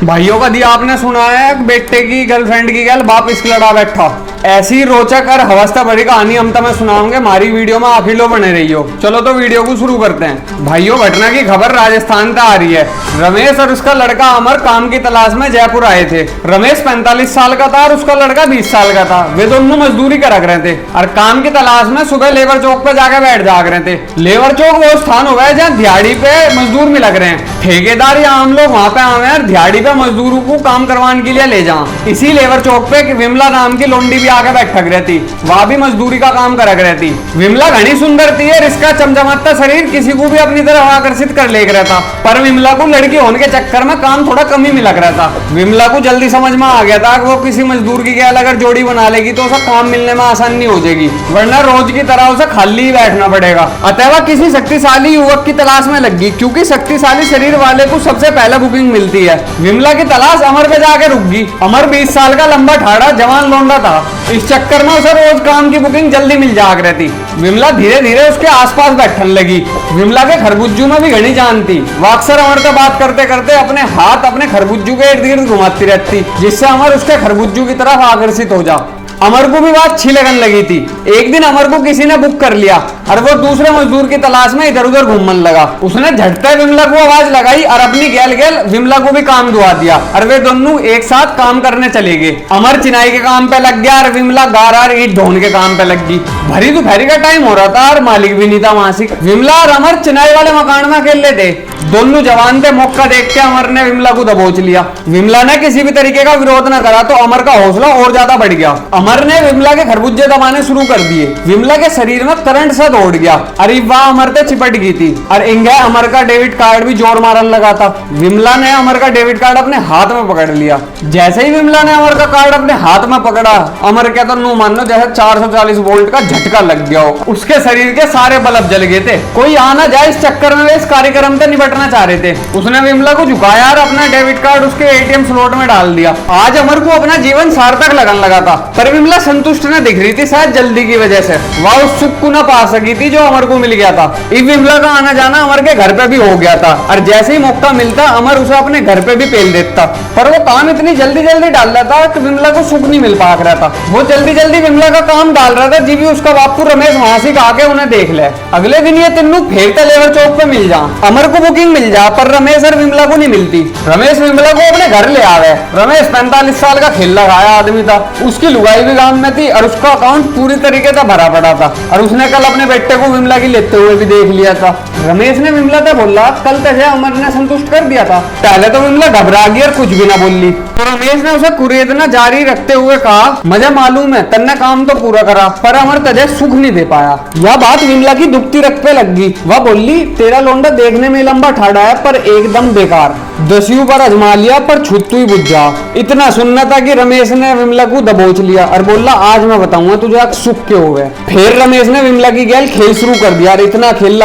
भाइयों का दिया आपने सुना है बेटे की गर्लफ्रेंड की गल बाप इसकी लड़ा बैठा। ऐसी रोचक और हवस्ता भरी कहानी हम तुम्हें सुनाओगे। हमारी वीडियो में आखिर लो बने रही हो। चलो तो वीडियो को शुरू करते हैं। भाइयों घटना की खबर राजस्थान से आ रही है। रमेश और उसका लड़का अमर काम की तलाश में जयपुर आए थे। रमेश 45 साल का था और उसका लड़का 20 साल का था। वे दोनों मजदूरी कर रहे थे और काम की तलाश में सुबह लेबर चौक पे जाकर बैठ जाग रहे थे। लेबर चौक वो स्थान हुआ है जहाँ दिहाड़ी पे मजदूर मिल रहे हैं। ठेकेदार या आम लोग वहां पे आवे और दिहाड़ी पे मजदूरों को काम करवाने के लिए ले जाओ। इसी लेबर चौक पे विमला नाम की लोंडी भी आके बैठक रहती। वह भी मजदूरी का काम कर रहती। विमला घनी सुंदर थी और इसका चमचमाता शरीर किसी को भी अपनी तरफ आकर्षित कर ले रहता। पर विमला को लड़की होने के चक्कर में काम थोड़ा कम ही मिला रहता। विमला को जल्दी समझ में आ गया था कि वो किसी मजदूर की गैल अगर जोड़ी बना लेगी तो उसे काम मिलने में आसानी हो जाएगी, वरना रोज की तरह उसे खाली ही बैठना पड़ेगा। अतः वह किसी शक्तिशाली युवक की तलाश में लगी, क्योंकि शक्तिशाली शरीर वाले को सबसे पहले बुकिंग मिलती है। विमला की तलाश अमर पे जाके रुक गई। अमर 20 साल का लंबा ठाड़ा जवान लौंडा था। इस चक्कर में उसे रोज काम की बुकिंग जल्दी मिल जाग रहती। विमला धीरे धीरे उसके आसपास बैठने लगी। विमला के खरबूजू में भी घनी जान थी। वह अक्सर अमर से बात करते करते अपने हाथ अपने खरबूजू के इर्द गिर्द घुमाती रहती, जिससे अमर उसके खरबूजू की तरफ आकर्षित हो जा। अमर को भी बात अच्छी लगने लगी थी। एक दिन अमर को किसी ने बुक कर लिया और वो दूसरे मजदूर की तलाश में इधर उधर घूमने लगा। उसने झटते विमला को आवाज लगाई और अपनी गैल गैल विमला को भी काम दुआ दिया और वे दोनों एक साथ काम करने चले गए। अमर चिनाई के काम पे लग गया और विमला गारा ईट ढोने के काम पे लग गई। भरी दोपहरी का टाइम हो रहा था और मालिक भी नहीं था मासिक। विमला और अमर चिनाई वाले मकान में अकेले थे। दोनों जवान थे। मौका देख के अमर ने विमला को दबोच लिया। विमला ने किसी भी तरीके का विरोध न करा तो अमर का हौसला और ज्यादा बढ़ गया। अमर ने विमला के खरबूजे दबाने शुरू कर दिए। विमला के शरीर में करंट सा दौड़ गया। अरे वाह, अमर से चिपट गई थी और इंगे अमर का डेबिट कार्ड भी जोर मारने लगा था। विमला ने अमर का डेबिट कार्ड अपने हाथ में पकड़ लिया। जैसे ही विमला ने अमर का कार्ड अपने हाथ में पकड़ा, अमर क्या तो नो मानो जैसे 440 वोल्ट का झटका लग गया हो। उसके शरीर के सारे बल्ब जल गए थे। कोई आना जाए इस चक्कर में वे इस कार्यक्रम से निपटना चाह रहे थे। उसने विमला को झुकाया और अपना डेबिट कार्ड उसके एटीएम स्लॉट में डाल दिया। आज अमर को अपना जीवन सार्थक लगने लगा था, पर विमला संतुष्ट न दिख रही थी, शायद जल्दी की वजह से। वह उस सुख को न पा सकी थी जो अमर को मिल गया था। इस विमला का आना जाना अमर के घर पे भी हो गया था और जैसे ही मौका मिलता अमर उसे अपने घर पे भी पेल देता। पर वो काम इतनी जल्दी जल्दी डाल रहा था कि विमला को सुख नहीं मिल पा रहा था। वो जल्दी जल्दी विमला का काम डाल रहा था, जी भी उसका बापू रमेश वहां से आके उन्हें देख ले। अगले दिन ये तीनों फेरता लेबर चौक पे मिल जा। अमर को बुकिंग मिल जा पर रमेश और विमला को नहीं मिलती। रमेश विमला को अपने घर ले आवे। रमेश 45 साल का खेल लगाया आदमी था। उसकी लुगाई भी गांव में थी और उसका अकाउंट पूरी तरीके से भरा पड़ा था और उसने कल अपने बेटे को विमला की लेते हुए भी देख लिया था। रमेश ने विमला से बोला, कल तुझे अमर ने संतुष्ट कर दिया था। पहले तो विमला घबरा गई और कुछ भी ना बोली। तो रमेश ने उसे कुरेदना जारी रखते हुए कहा, मुझे मालूम है तन्ने काम तो पूरा करा पर अमर तुझे सुख नहीं दे पाया। यह बात विमला की दुखती रख पे लग गई। वह बोली, तेरा लोंडा देखने में लंबा ठाड़ा है पर एकदम बेकार। दसियों पर आजमा लिया पर छुट्टू ही बुझ जा। इतना सुनना था कि रमेश ने विमला को दबोच लिया और बोला, आज मैं बताऊंगा तुझे सुख क्यों हुए। फिर रमेश ने विमला की गैल खेल शुरू कर दिया। इतना खेल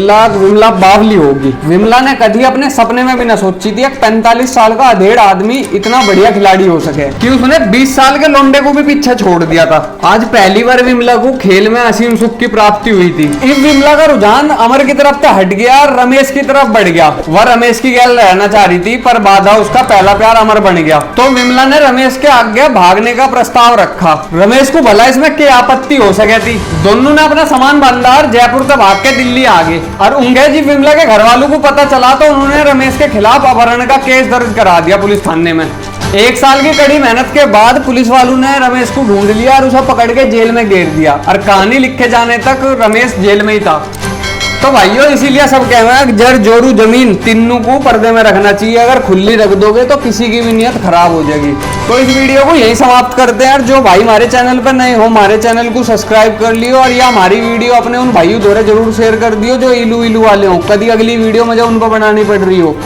रहा विमला बावली होगी। विमला ने कभी अपने सपने में भी न सोची थी 45 साल का अधेड़ आदमी इतना बढ़िया खिलाड़ी हो सके कि उसने 20 साल के लोंडे को भी पीछे छोड़ दिया था। आज पहली बार विमला को खेल में असीम सुख की प्राप्ति हुई थी। इस विमला का रुझान अमर की तरफ से हट गया और रमेश की तरफ बढ़ गया। वह रमेश की गैल रहना चाह रही थी पर बाधा उसका पहला प्यार अमर बन गया। तो विमला ने रमेश के आगे भागने का प्रस्ताव रखा। रमेश को भला इसमें क्या आपत्ति हो सके थी। दोनों ने अपना सामान बांधा और जयपुर से भाग के दिल्ली आ गए। और उंगे जी विमला के घर वालों को पता चला तो उन्होंने रमेश के खिलाफ अपहरण का केस दर्ज करा दिया पुलिस थाने में। 1 साल की कड़ी मेहनत के बाद पुलिस वालों ने रमेश को ढूंढ लिया और उसे पकड़ के जेल में घेर दिया और कहानी लिखे जाने तक रमेश जेल में ही था। तो भाइयों, इसीलिए सब कह रहे हैं जर जोरू जमीन तीनों को पर्दे में रखना चाहिए। अगर खुली रख दोगे तो किसी की भी नीयत खराब हो जाएगी। तो इस वीडियो को यही समाप्त करते हैं। और जो भाई हमारे चैनल पर नए हो, हमारे चैनल को सब्सक्राइब कर लियो और या हमारी वीडियो अपने उन भाइयों द्वारा जरूर शेयर कर दियो जो इलू इलू वाले हो। कभी अगली वीडियो मुझे उन पर बनानी पड़ रही हो।